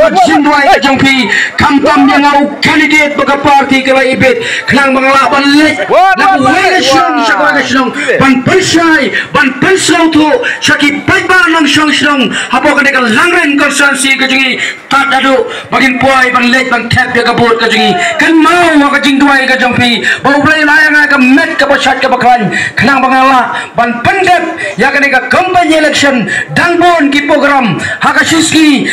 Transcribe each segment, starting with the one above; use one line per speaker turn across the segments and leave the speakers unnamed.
baga jindwai ka jangpi kamtam yang au candidate baga party kala ibet klang bangla ban lek la wele shong shakwa ka shong ban pensai tu shaki paiba nang shong hapo ka dekal langren konstansi ka jingi tak adu bagin puai ban lek ban tap ya ka bot ka jingi kan mau ka jindwai ka jangpi bau play layang ka met ka bashat ka baklan klang bangala ban pendep ya ka deka kampanye election dangbon ki program hakashiski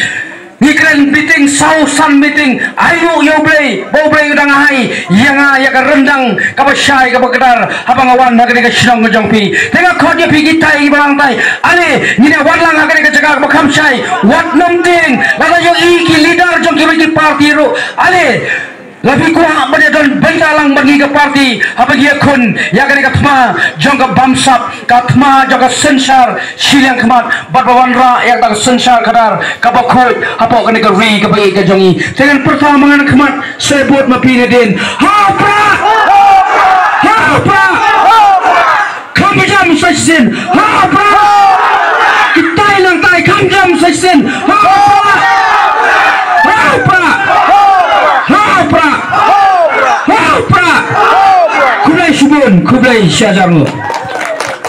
Nikren meeting, sausan meeting, ayo yo play, bau play udang hai, yang ya ka rendang, kapasai kapakadar, habang awan nagari ka sinong ngajangpi, tengah kau dia pergi tai barang tai, ale, nina wadlang nagari ka jaga kapakhamsai, wat nomting, lada yo iki leader jangki bagi parti ro, ale. Lebih kurang pada don bentalang bagi ke parti apa dia kun ya kan katma jangka bamsap katma jangka sensar silang kemat barbawan ra yang tak sensar kadar kabakoi apa kan ke ri ke bagi ke jangi dengan pertambangan kemat sebut mapine den hapra kamu jam sajen hapra kita ilang tai kamu jam sajen hapra Kublai subun, kublai syajarmu.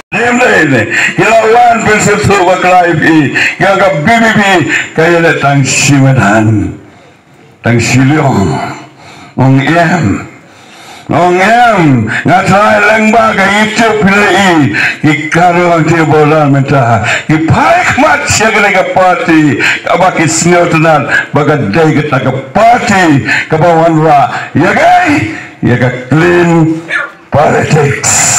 Ini, ilawan prinsip suruh kelaipi, yang ke BBB kaya datang simadan, tang siliong, ong em, ngatai lengba ke itu pilih, ikaruang dia bola mentah, ipaik mat siaga ke parti, kabaki senyotunan, bagadai kita ke parti, kebawan ra, ya gay, ya ke clean politics.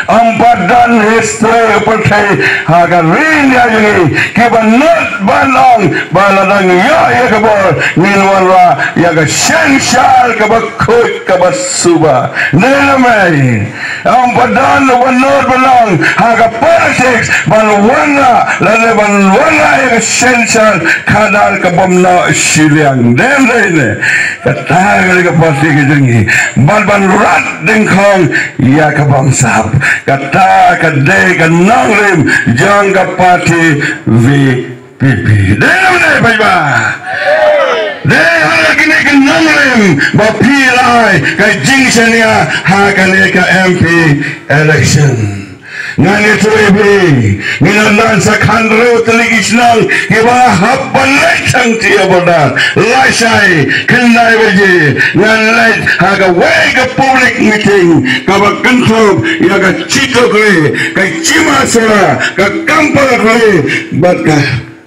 Ampadan history partai agar rin ya jadi kebanut banong baladang ya kebor nilwanra ya ke sensyal kebakut kebasuba nelamai ampadan banut banong agar politics banwana lalu banwana ya ke sensyal kadal kebomna siliang nelamai kata ke parti kejengi ban rat dengkong ya kebangsap kata kadai kananglim jangka parti VPP. Deh baikba. Deh hari ini kananglim bapilai kajingshania hakane ka MP election. Ngani tuibi nginalan sa kandro teligisnang iba habban lechang tiya bodan laisai kendai beji nganlai haga wega public meeting kaba kantrog ya ka chito kre ka chimasara ka kampar kre bat ka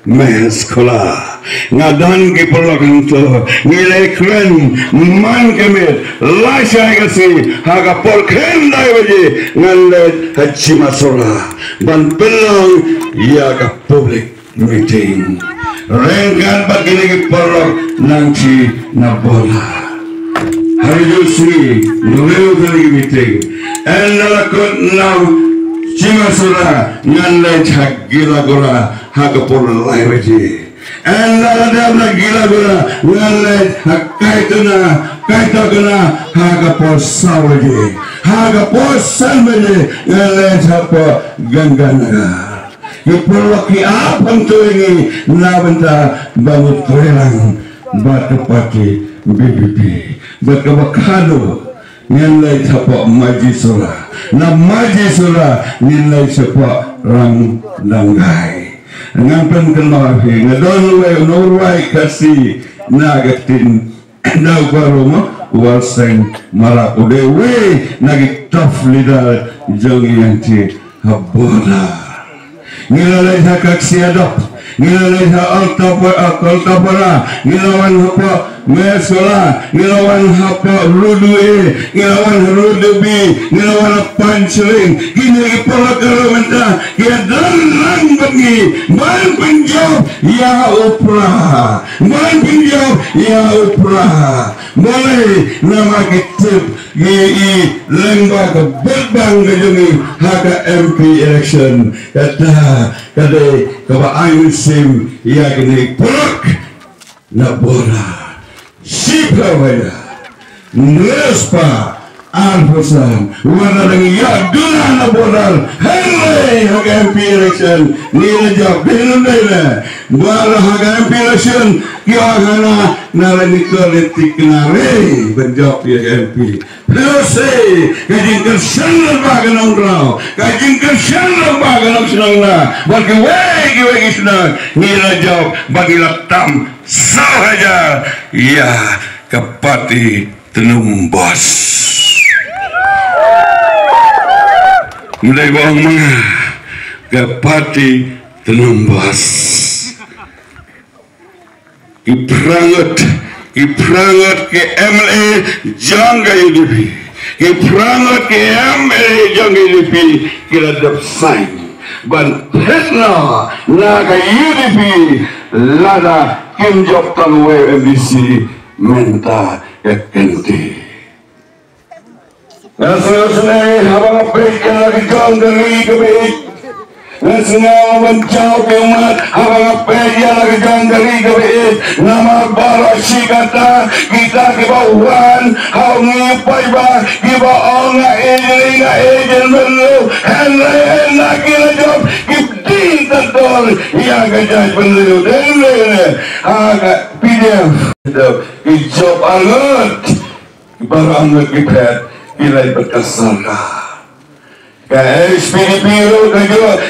meskola ngadan ki perlakan to nilai keren man kemit laisai kasi haga por kendai beji nganlai haji masola ban pelang ya ka public meeting renggan bagini ki perlak nangci na bola hari jusri nuleu kali meeting enalakot now cimasura nganlai hagila gora haga por lai beji enalada gila gora nganlai hakaituna kaitaguna haga por sawaji haga por salmeje nganlai hapa gangganaga Ipulwaki apang tu ini nabenta bangun tulang batu pati BBP berkabakado nilai siapa majisura na majisura nilai siapa rang langgai ngampen kenahi ngadon we norway kasi nagatin nagaroma waseng marakude we nagi tough leader jongi yanti habola nilalai hakak siadap nilalai altapara nilawan hapa mesola nilawan hapa rudu nilawan rudu b nilawan panceling kini pola kalomenta kia dalang bagi ban penjauh ya upra ban penjauh ya upra boleh nama kitip GI lembaga berbang kejungi haka MP election kata kadai kaba ayu sim ya kini polak na bola sipla wada nespa alfosan wana dengan ya guna na bola hele haka MP election nila jawab dinundela Barahaga MP Yohana Naranikolitik Nare Benjop ya MP Lose Kajing kersan lembaga nongrau Kajing kersan lembaga nongsenangna Bagi wegi senang Ngira job bagi latam Sahaja Ya Kepati Tenumbas Mulai bawang mga Kepati Tenumbas Iperangat ke MLA Jangga UDP Iperangat ke MLA Jangga UDP Kira dapsain Ban Presna Naga UDP Lada Kim Jok Tanwe MDC Menta Kekenti Nasional Habang Pekkan lagi jauh dari kebik Nasional mencau kemat Habang Pekkan lagi jauh dari kebik Nama Barasi kata kita kebauan Hau ngipai bah Kiba onga ejen belu Henry kira job Kipting tentor Yang kejaj belu Dengle Agak PDF Job anget Baru anget kipet Ilai berkesangka SPDP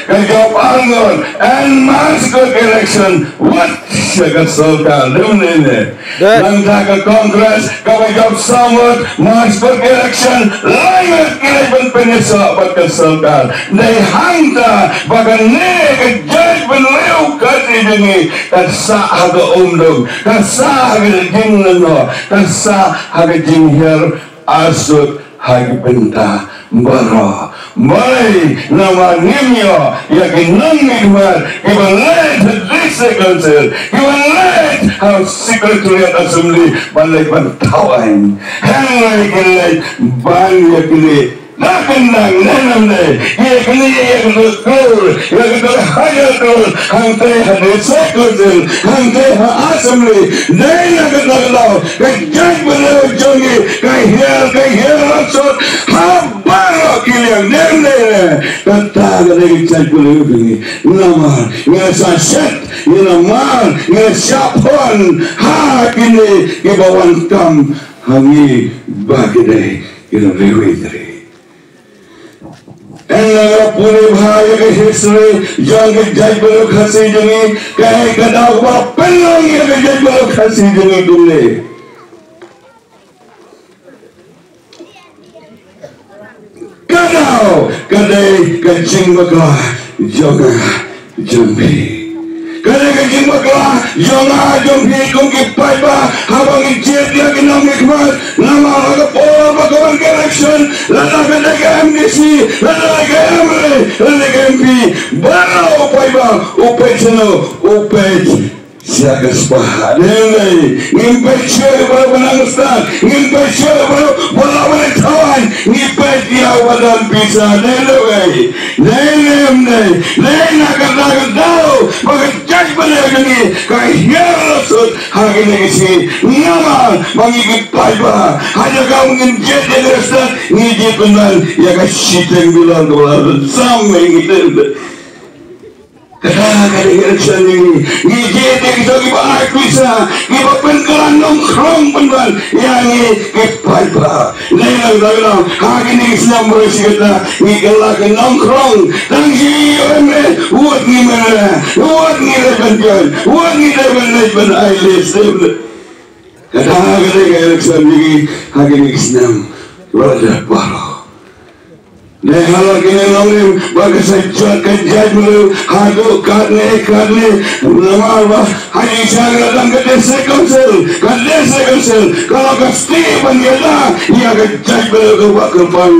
kajawab anggun and masuk election what sekesalkan dunia langkah ke kongres kajawab samut masuk election langit kira penyesal berkesalkan dari hangta bahkan ne judgment leu kasih jengi kasah aga umdum kasah aga jingleno kasah aga jinghir asut hagi benta bara mai nama nimyo yakin nangidmat even late this council even late how secretariat assembly balai bantawan hangai kelai ban yakini nakendang nanamne yakini yakin yakin hayatul hangte hadis council hangte assembly dai nakendang kajaj belo jongi kahir langsung habaro kiliang nene kata dari kajaj belo ini nama ngasa set nama ngasapon ha kini ibawan kam hangi bagde ina lewe Enggak pune bahaya ke history jangan kejaj belo kasih jengi kai kadang apa pelang ya kejaj belo kasih jengi dule kadang kadai kajing bakla jangan jambi kadai kajing bakla jangan jambi kongki paiba habang ijit dia kenang ikmat nama laga pola bakawan election lada kadai MDC lada kadai MP bara upai ba upai channel upai siaga sepah nilai ngimpai syar baru menangustan ngimpai syar baru bola tawan ngimpai dia wadan bisa nilai nak tahu bagai jaj benar ini kahir rasut hari ini si nama mengikut paiba hanya kau ingin jadi rasut ngijit benar ya kasih yang bilang dolar sampai gitu kadang-kadang election ini ngijit yang kita kibat bisa kibat pengkelan nongkrong penban yang kibat ba lain-lain hari ini Islam bersih kita ngigalakan nongkrong tangsi orang uat ngimana uat ngilebankan uat ngileban ailis kadang-kadang election ini hari ini Islam berada baru Nehala kini nongim bagai sejak kejaj melu hadu karne nama bah hari saya datang ke desa council kalau kasti penjela ia kejaj melu ke bakal pan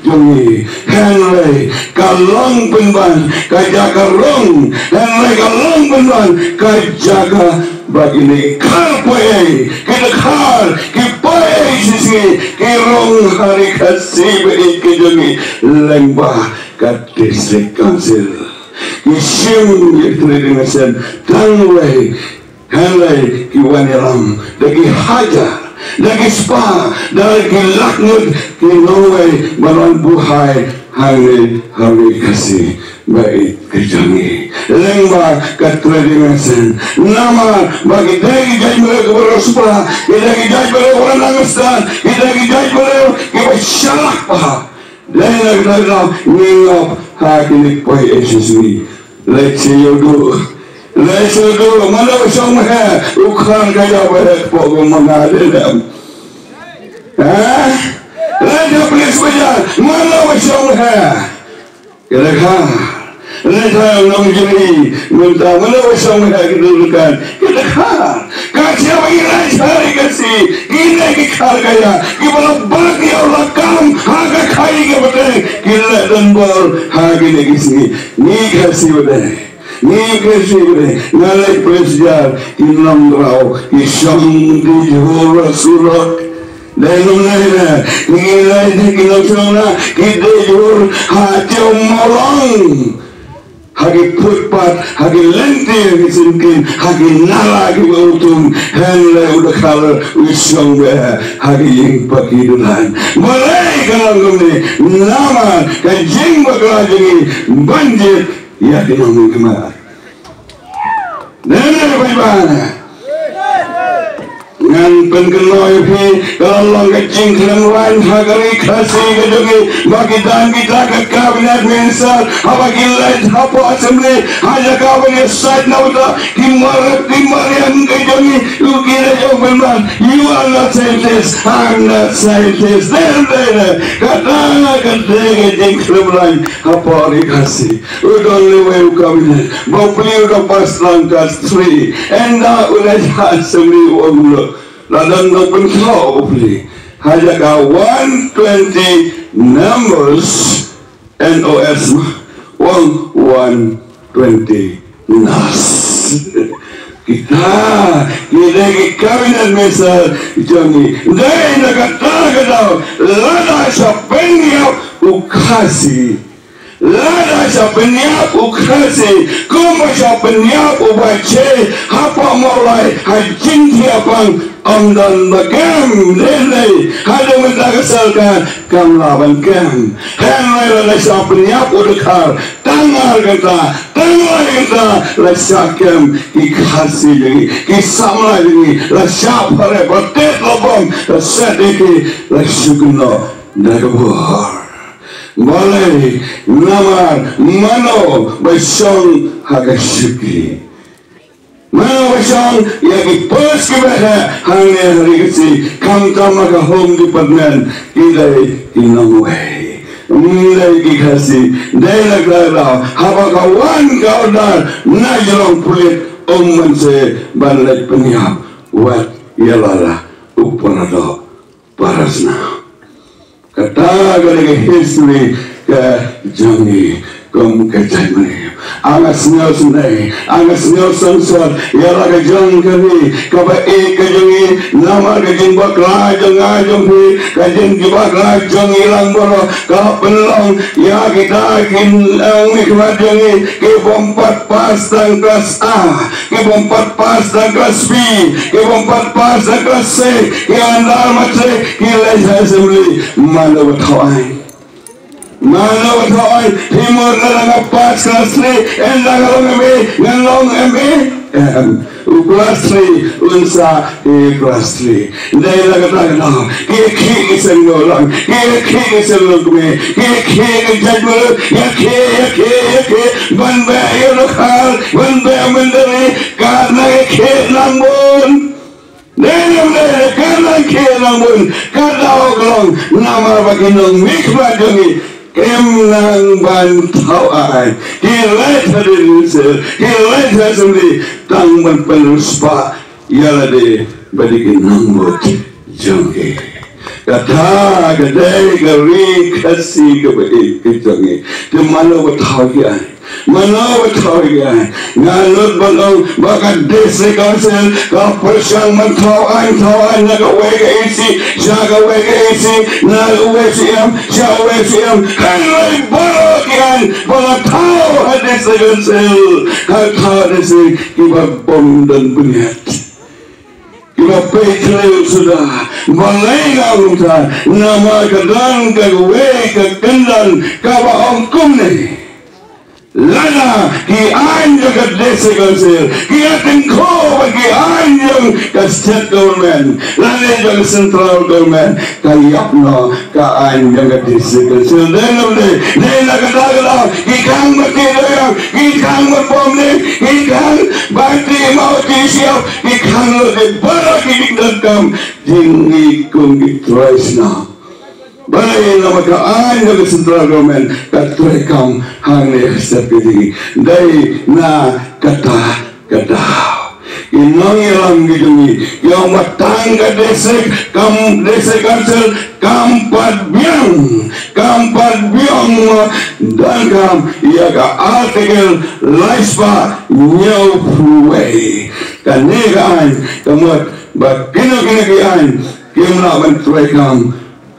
jungi Henry kalong penban kajaga rong Henry kalong penban kajaga bagi ni karpoe kita kar kipai sisi kirong hari kasih beri kejungi lembah kat distrik council isim yaitu tanway hanlay kiwaniram lagi hajar lagi spa lagi laknut kinaway maran buhay hari kasih baik kejangi lengba katredimensen nama bagi dagi jai mereka bersumpah dagi jai mereka orang nangistan dagi jai mereka kita salah paham dan lagi ngingap hakini poi esiswi leksi yodo mana bersama ukhan kaya baik pokok mengadam Raja Polis Bajar mana bersama kira-kira Raja Undang Juri minta mana bersama kedudukan kira-kira kasih bagi raja kasih kita kikar kaya kita bagi Allah kaum harga kaya kita kita dan bor harga negisi ni kasih betul ni kasih betul nalai presiden inam rau isam di Johor Surat Dalam nana, nilai kita sana kita jur hati malang, hagi putpat, hagi lentir kisimkin, hagi nala hagi bautum, hendak udah kalah usang ber, hagi yang pakidulan. Mulai kalau kami nama kajing bakal jadi banjir, ya kita mengkemar. Nana bagaimana? Ngan pengenoi pi kalau kecing kelembuan hagari kasih kejogi bagi dan kita ke kabinet minister apa gila apa assembly aja kabinet side nauta kimar yang kejogi lu kira jawaban you are not scientist I'm not scientist there kata kecing kelembuan apa dikasih udah lewat kabinet mau beli udah pas langkas 3 enda udah assembly uang Ladang open floor beli hanya kau 120 numbers NOS 120 nas kita kabinet mesel jangi dari negara lada siapa ukasi lada siapa ukasi kuma siapa ubace apa mulai hajin tiapang Amdan bagam lele ada minta kesalkan kam lawan kam henai lele siapnya udekar tangar kita lesakam ikasi jadi kisamla jadi lesak pare batet lobong sedeki lesukno dagabor boleh namar mano besong hagasuki Mana macam yang pas kepada hanya hari kesi kamtama ke home department kita inamway nilai dikasih daerah daerah apa kawan kawan najalong kulit mense balai penyiap wat ialah uparado parasna kata gaya history ke jangi kom kecai mana angas nyos sansar ialah kejang kami kaba kejangi nama kejing bakla jang pi kejing bakla jang ilang boro ka penlong ya kita kilang nikmat jangi ke bompat pas dan kelas A ke bompat pas dan kelas B ke bompat pas dan kelas C ke andal matre ke lesa assembly mana betawai Mana betul? Timur dalam pas kelas 3, endah kalau ngelong kelas 3, unsa kelas 3. Daerah kata kiki senggolong, kiki senggolong kiki jadul, ya ban bayar lokal, ban bayar menteri, karena kiki lambun. Daerah karena kiki lambun, karena oglong nama baginong mikmat jongi. Kemlang bantauan kilat hadir kilat hadir tangman penuspa ialah de badikin nambut jangke kata kedai kari kasih kebaik kejangi di mana bertawagian ngalur balong bakat desa kawasan kau persang mentauan naga wega isi jaga wega isi naga wesiam kanlai balakian balatau hadis kawasan kata desa kiba bom dan bunyat Iba petrol sudah Malay ngawutan Nama kadang kagawe Kakendan Kabaong kumne Lana ki anjang desa council ki ating ko ki anjang ka state government lana yung central government kayap no ka anjang ka desa council dengar nakadagala ki kang makilaya ki kang mapomne ki kang bakti mau siap ki kang lo para ki dikdam jingi kung gitrais na Balay na magkaan ng central government katrekam hangin sa pili day na kataw inang ilang gini yang matang ka desek kam desek council kampat biang dan kam ia ka artikel laispa nyau pruway kanigaan kamat bakino-kinagian kimna trekam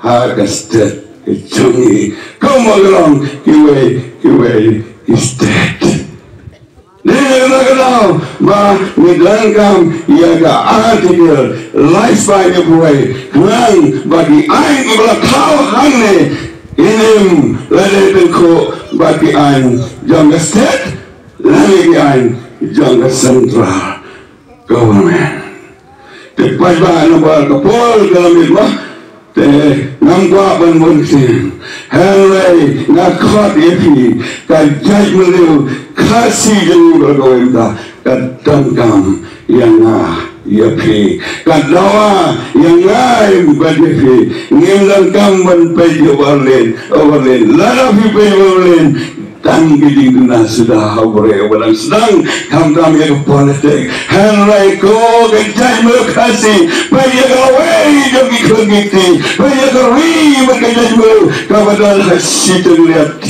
Hagastet Chungi come along kiwe is dead Nilagalaw ma nidangkam yaga article life by the way nang bagi aing ibla tao hangne inim laleten ko bagi aing jangga state lagi aing jangga central government tepat ba nabal kapol kalamit ma te nangwa ban monsin helai na khot epi ka judgment khasi jeng bergoinda ka dangam yang yapi ka dawa yang lain badefi ngimlang kam ban pejo overlen lara fi pejo overlen tang giding na sudah habre walang sedang kam yang politik helai ko ka judgment khasi paya gawe jogi khogiti paya gawe magajajmo kabadal hasit lihat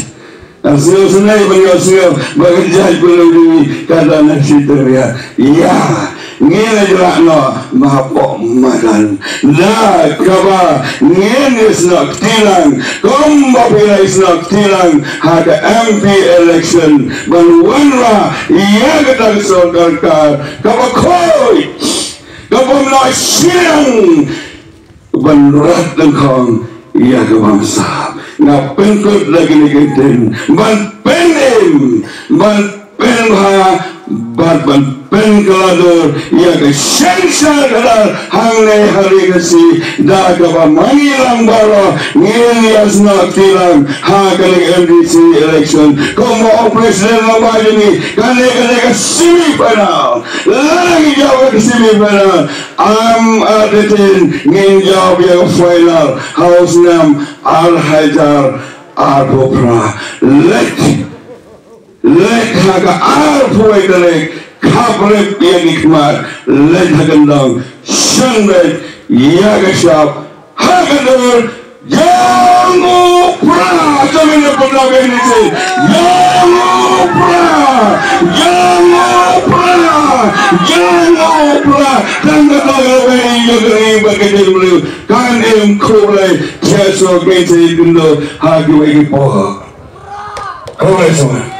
asal sunai beliau bagajaj belum kata hasit lihat ya ngene jerakno mahapok madan la kaba ngene snak tilang komba bila snak tilang hada MP election banwanra iya kata sokalkar kaba koi kaba mna siang banrat tengkong iya kebangsa na pengkut lagi nikitin ban penim ban penha ban pengkalador iya ke sengsa kadar hangne hari kasi da kaba mangilang baro ngini asna tilang ha kali MDC election komo presiden namanya kali ka simi pada lagi jawab ke simi pada am adetin ngin jawab yang final house nam al hajar arbopra lek haga arpoy dalek kabrep yang ikmat lek hagandang shanbet yaga shop hagador Jangan pra, jangan pernah berhenti. Jangan pra. Tanda tanda beri yang bagi dia kan em kolai tiada so kita itu hagi bagi poha. Kolai semua.